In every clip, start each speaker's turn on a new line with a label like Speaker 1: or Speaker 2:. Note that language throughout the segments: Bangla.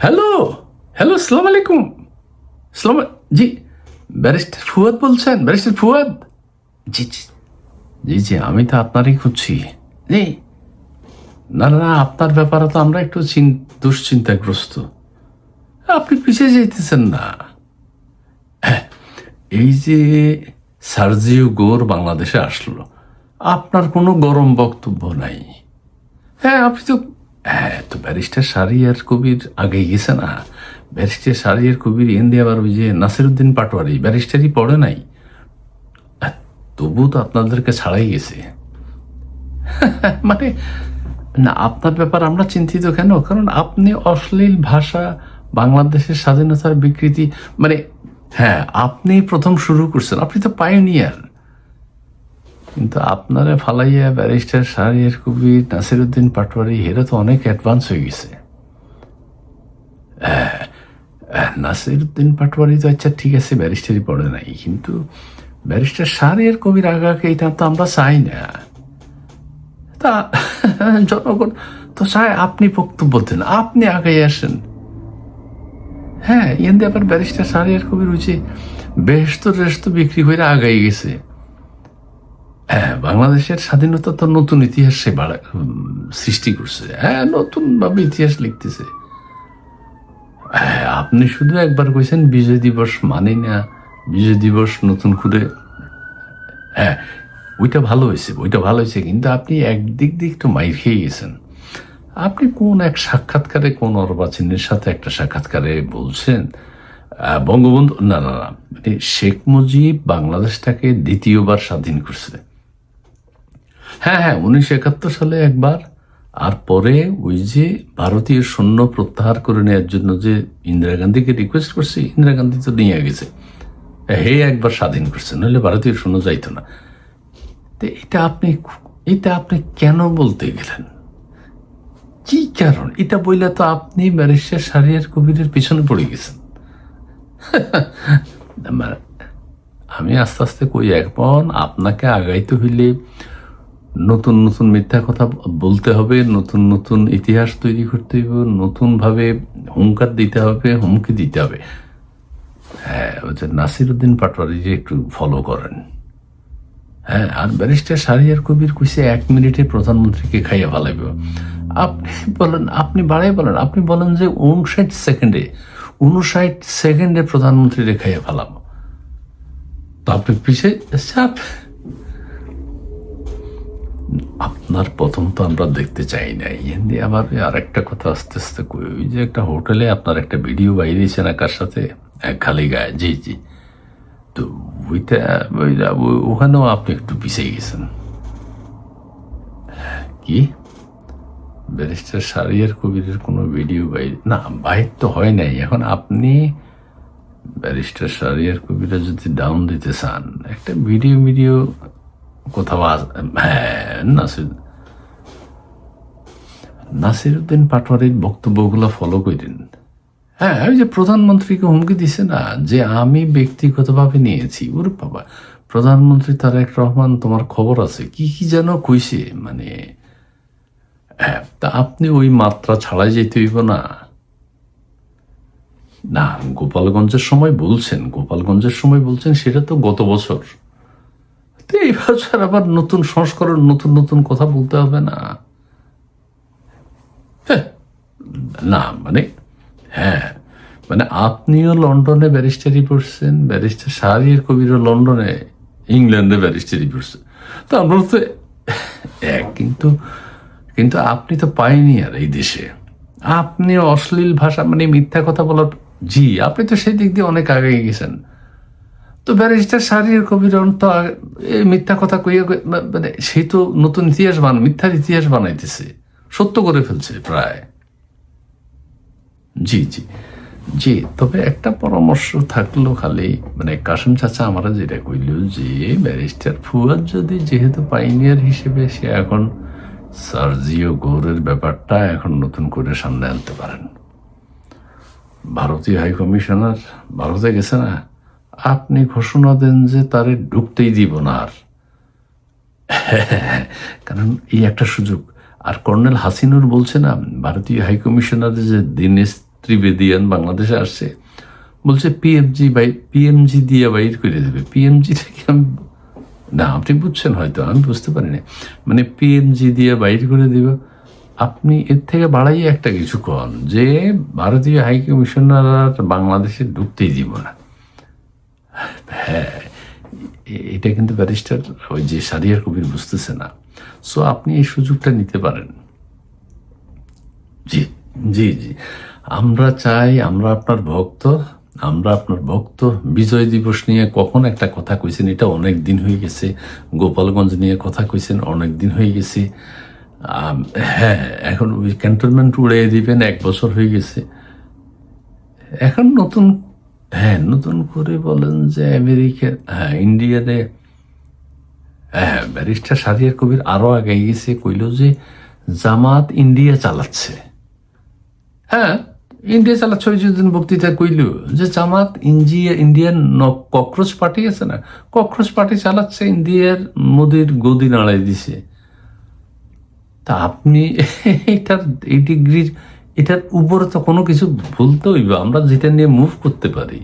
Speaker 1: হ্যালো, হ্যালো, সালাম আলাইকুম। সালাম। জি, ব্যারিস্টার ফুয়াদ বলছেন? ব্যারিস্টার ফুয়াদ? জি, জি, জি, জি, আমি তো আপনারই খুঁজছি। জি, না, না, না, আপনার ব্যাপারে তো আমরা একটু দুশ্চিন্তাগ্রস্ত। আপনি পিছিয়ে যেতেছেন না। এই যে সার্জিও গোর বাংলাদেশে আসলো, আপনার কোনো গরম বক্তব্য নাই। হ্যাঁ, আপনি তো হ্যাঁ, তো ব্যারিস্টার শাহরিয়ার কবির আগে গেছে না? ব্যারিস্টার শাহরিয়ার কবির এনদি আবার ওই যে নাসিরুদ্দিন পাটোয়ারি ব্যারিস্টারই পড়ে নাই। তবু তো আপনাদেরকে ছাড়াই গেছে। মানে না, আপনার ব্যাপার আমরা চিন্তিত কেন? কারণ আপনি অশ্লীল ভাষা, বাংলাদেশের স্বাধীনতার বিকৃতি, মানে হ্যাঁ, আপনি প্রথম শুরু করছেন, আপনি তো পায়োনিয়ার। কিন্তু আপনারা ফালাইয়া ব্যারিস্টার শাহরিয়ার কবির, নাসিরুদ্দিন পাটোয়ারি এরা তো অনেক অ্যাডভান্স হয়ে গেছে। নাসিরুদ্দিন পাটোয়ারি তো আচ্ছা ঠিক আছে, ব্যারিস্টারই পড়ে নাই, কিন্তু ব্যারিস্টার শাহরিয়ার কবির আগাকে এটা তো আমরা চাই না। তা জনগণ তো চায় আপনি বক্তব্য দেন, আপনি আগে আসেন। হ্যাঁ, এনদি আবার ব্যারিস্টার শাহরিয়ার কবির হচ্ছে বেহেশত রেশত বিক্রি হয়ে আগাই গেছে। হ্যাঁ, বাংলাদেশের স্বাধীনতা তো নতুন ইতিহাস সে সৃষ্টি করছে। হ্যাঁ, নতুন ভাবে ইতিহাস লিখতেছে। হ্যাঁ, আপনি শুধু একবার কইছেন বিজয় দিবস মানি না, বিজয় দিবস নতুন করে। হ্যাঁ, ওইটা ভালো হয়েছে, ওইটা ভালো হয়েছে, কিন্তু আপনি একদিক দিয়ে একটু মাইর খেয়ে গেছেন। আপনি কোন এক সাক্ষাৎকারে, কোন অর্বাচীনের সাথে একটা সাক্ষাৎকারে বলছেন বঙ্গবন্ধু, না, না, না, মানে শেখ মুজিব বাংলাদেশটাকে দ্বিতীয়বার স্বাধীন করছে। হ্যাঁ, হ্যাঁ, 1971 সালে একবার, আর পরে ওই যে ভারতীয় সৈন্য প্রত্যাহার করে নেওয়ার জন্য যে ইন্দিরা গান্ধীকে রিকোয়েস্ট করছে, ইন্দিরা গান্ধী তো নিয়ে গেছে। হে একবার স্বাধীন করছে, নইলে ভারতীয় সৈন্য যাইতো না। তো এটা আপনি কেন বলতে গেলেন? কি কারণ? এটা বইলে তো আপনি ব্যারিস্টার শাহরিয়ার কবিরের পিছনে পড়ে গেছেন। আমি আস্তে আস্তে কই, এখন আপনাকে আগাইতে হইলে নতুন নতুন মিথ্যা কথা বলতে হবে, নতুন নতুন ইতিহাস তৈরি করতে হবে, নতুনভাবে হুঙ্কার দিতে হবে, হুমকি দিতে হবে। হ্যাঁ, ওই যে নাসিরুদ্দিন পাটোয়ারি যে একটু ফলো করেন। হ্যাঁ, আর ব্যারিস্টার শাহরিয়ার কবির কইছে 1 মিনিটে প্রধানমন্ত্রীকে খাইয়ে ফেলাইব। আপনি বলেন, আপনি বাড়াই বলেন, আপনি বলেন যে 59 সেকেন্ডে প্রধানমন্ত্রীরে খাইয়ে ফেলাবো। তো আপনি পিছিয়ে চাপ। আপনার প্রথম তো আমরা দেখতে চাই নাই, এমনি আবার আর একটা কথা আস্তে আস্তে কই, ওই যে একটা হোটেলে আপনার একটা ভিডিও বাইরেছে না কার সাথে, খালি গায়ে, জি, জি, তো ওখানেও আপনি একটু পিছিয়ে গেছেন। কি? ব্যারিস্টার শাহরিয়ার কবিরের কোনো ভিডিও না, বাইর তো হয় নাই। এখন আপনি ব্যারিস্টার শাহরিয়ার কবিরা যদি ডাউন দিতে চান, একটা ভিডিও কোথাও হ্যাঁ, নাসিরুদ্দিন পাটোয়ারির বক্তব্যগুলো ফলো করেন। হ্যাঁ, ওই যে প্রধানমন্ত্রীকে হুমকি দিছে না, যে আমি ব্যক্তিগতভাবে নিয়েছি। ওর বাবা, প্রধানমন্ত্রী তারেক রহমান, তোমার খবর আছে কি কি যেন কইছে, মানে হ্যাঁ, তা আপনি ওই মাত্রা ছাড়াই যেতে হইব না। না, গোপালগঞ্জের সময় বলছেন সেটা তো গত বছর। তো এই বছর আবার নতুন সংস্করণ, নতুন নতুন কথা বলতে হবে না। হ্যাঁ, না মানে হ্যাঁ, মানে আপনিও লন্ডনে ব্যারিস্টারি পড়ছেন, ব্যারিস্টার শাহরিয়ার কবিরও লন্ডনে, ইংল্যান্ডে ব্যারিস্টারি পড়ছে। তো আমরা তো এক, কিন্তু কিন্তু আপনি তো পাইনিয়ার এই দেশে। আপনি অশ্লীল ভাষা, মানে মিথ্যা কথা বলার, জি, আপনি তো সেই দিক দিয়ে অনেক আগে গেছেন। তো ব্যারিস্টার শাহরিয়ার কবির তো এই মিথ্যা কথা কইয়া মানে সেই তো নতুন ইতিহাস মিথ্যার ইতিহাস বানাইতেছে, সত্য করে ফেলছে প্রায়। জি, জি, জি, তবে একটা পরামর্শ থাকলো খালি, মানে কাসেম চাচা আমরা যেটা কইল, যে ব্যারিস্টার ফুয়াদ যদি, যেহেতু পাইনিয়ার হিসেবে সে এখন সার্জিও গোরের ব্যাপারটা এখন নতুন করে সামনে আনতে পারেন। ভারতীয় হাই কমিশনার ভারতে গেছে না, আপনি ঘোষণা দেন যে তারে ঢুকতেই দিব না আর। কারণ এই একটা সুযোগ। আর কর্নেল হাসিনুর বলছে না, ভারতীয় হাই কমিশনারের যে দীনেশ ত্রিবেদিয়ান বাংলাদেশে আসছে, বলছে পিএমজি দিয়ে বাইর করে দেবে। পিএমজি থেকে না, আপনি বুঝছেন হয়তো, আমি বুঝতে পারিনি। মানে পিএমজি দিয়ে বাইর করে দিব। আপনি এর থেকে বাড়াই একটা কিছু কন যে ভারতীয় হাই কমিশনার বাংলাদেশে ঢুকতেই দিব না। হ্যাঁ, এটা কিন্তু ব্যারিস্টার ওই যে শারিয়ার কবির বুঝতেছে না। সো আপনি এই সুযোগটা নিতে পারেন। জি জি জি, আমরা চাই, আমরা আপনার ভক্ত, আমরা আপনার ভক্ত। বিজয় দিবস নিয়ে কখন একটা কথা কইছেন, এটা অনেক দিন হয়ে গেছে। গোপালগঞ্জ নিয়ে কথা কইছেন, অনেক দিন হয়ে গেছে। হ্যাঁ, এখন ওই ক্যান্টনমেন্ট উড়িয়ে দিবেন, 1 বছর হয়ে গেছে। এখন নতুন, হ্যাঁ নতুন করে বলেন যে আমেরিকা, হ্যাঁ ইন্ডিয়াতে, হ্যাঁ ব্যারিস্টার শাহরিয়ার কবির আরো আগে গেছে, কইল যে জামাত ইন্ডিয়া চালাচ্ছে। হ্যাঁ, ইন্ডিয়া চালাচ্ছে। ওই যেদিন বক্তৃতা কইল যে জামাত ইন্ডিয়ান ককরোচ পার্টি আছে না, ককরোচ পার্টি চালাচ্ছে, ইন্ডিয়ার মোদির গদি নাড়াই দিছে। তা আপনি এটার এই ডিগ্রির, এটার উপরে তো কোনো কিছু বলতে হইবে, আমরা যেটা নিয়ে মুভ করতে পারি।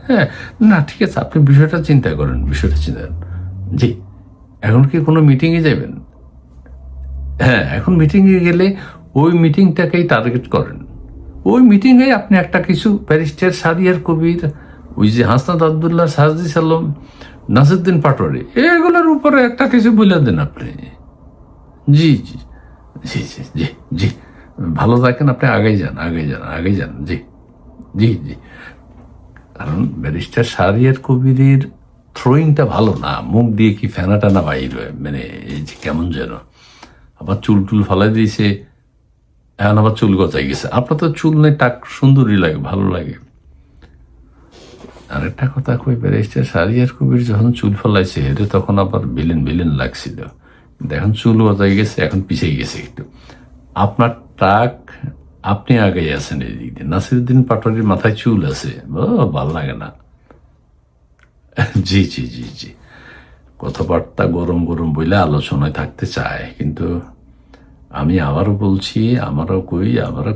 Speaker 1: হ্যাঁ, না ঠিক আছে, আপনি বিষয়টা চিন্তা করেন, বিষয়টা চিন্তা করেন। জি, এখন কি কোনো মিটিংয়ে যাবেন? হ্যাঁ, এখন মিটিংয়ে গেলে ওই মিটিংটাকেই টার্গেট করেন। ওই মিটিংয়ে আপনি একটা কিছু ব্যারিস্টার শাহরিয়ার কবির, ওই যে হাসনাত আবদুল্লাহ, সাজদি সাল্লাম, নাসিরুদ্দিন পাটোয়ারি, এগুলোর উপরে একটা কিছু বলে দেন আপনি। জি জি জি জি জি জি, ভালো থাকেন আপনি, আগেই যান, আগেই যান, আগেই যান। জি জি জি, কারণ ব্যারিস্টার শাহরিয়ার কবিরের থ্রোয়িংটা ভালো না, মুখ দিয়ে কি ফেনা টানা বাইর হয়, মানে এই যে কেমন যেন আবার চুল টুল ফালাই দিয়েছে, এখন আবার চুল গজাই গেছে। আপনার তো চুল নেই, টাক সুন্দরই লাগে, ভালো লাগে। আরেকটা কথা কই, ব্যারিস্টার শাহরিয়ার কবির যখন চুল ফলাইছে এটা তখন আবার বিলেন বিলেন লাগছিল, কিন্তু এখন চুল গজাই গেছে, এখন পিছিয়ে গেছে একটু। আপনার টাক, আপনি আগেই আছেন এই দিক দিয়ে। নাসিরুদ্দিন পাটোয়ারির মাথায় চুল আছে, ভাল লাগে না। জি জি জি জি, কথাবার্তা গরম গরম বইলে আলোচনায় থাকতে চায়, কিন্তু আমি আবারও বলছি, আমারও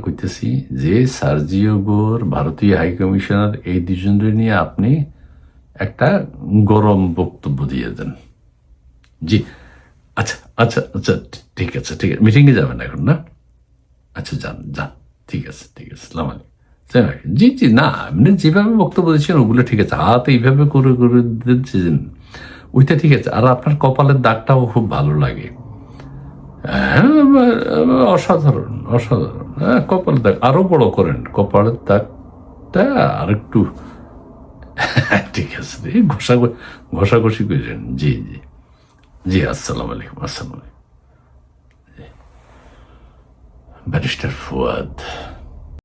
Speaker 1: কইতেছি যে সার্জিও গোর, ভারতীয় হাই কমিশনার, এই দুজনের নিয়ে আপনি একটা গরম বক্তব্য দিয়ে দেন। জি, আচ্ছা আচ্ছা আচ্ছা, ঠিক আছে ঠিক আছে, মিটিংয়ে যাবেন এখন না? আচ্ছা যান যান, ঠিক আছে ঠিক আছে, সালাম আলাইকুম। জি জি, না আপনি যেভাবে বক্তব্য দিচ্ছেন ওগুলো ঠিক আছে, হাত এইভাবে করে করে দিচ্ছেন, ওইটা ঠিক আছে। আর আপনার কপালের দাগটাও খুব ভালো লাগে। হ্যাঁ, অসাধারণ অসাধারণ। হ্যাঁ, কপালের দাগ আরো বড় করেন, কপালের দাগটা আরেকটু। ঠিক আছে, ঘষাঘষি করেন। জি জি জি, আসসালাম আলাইকুম, আসসালাম আলাইকুম। ব্যারিস্টার ফুয়াদ।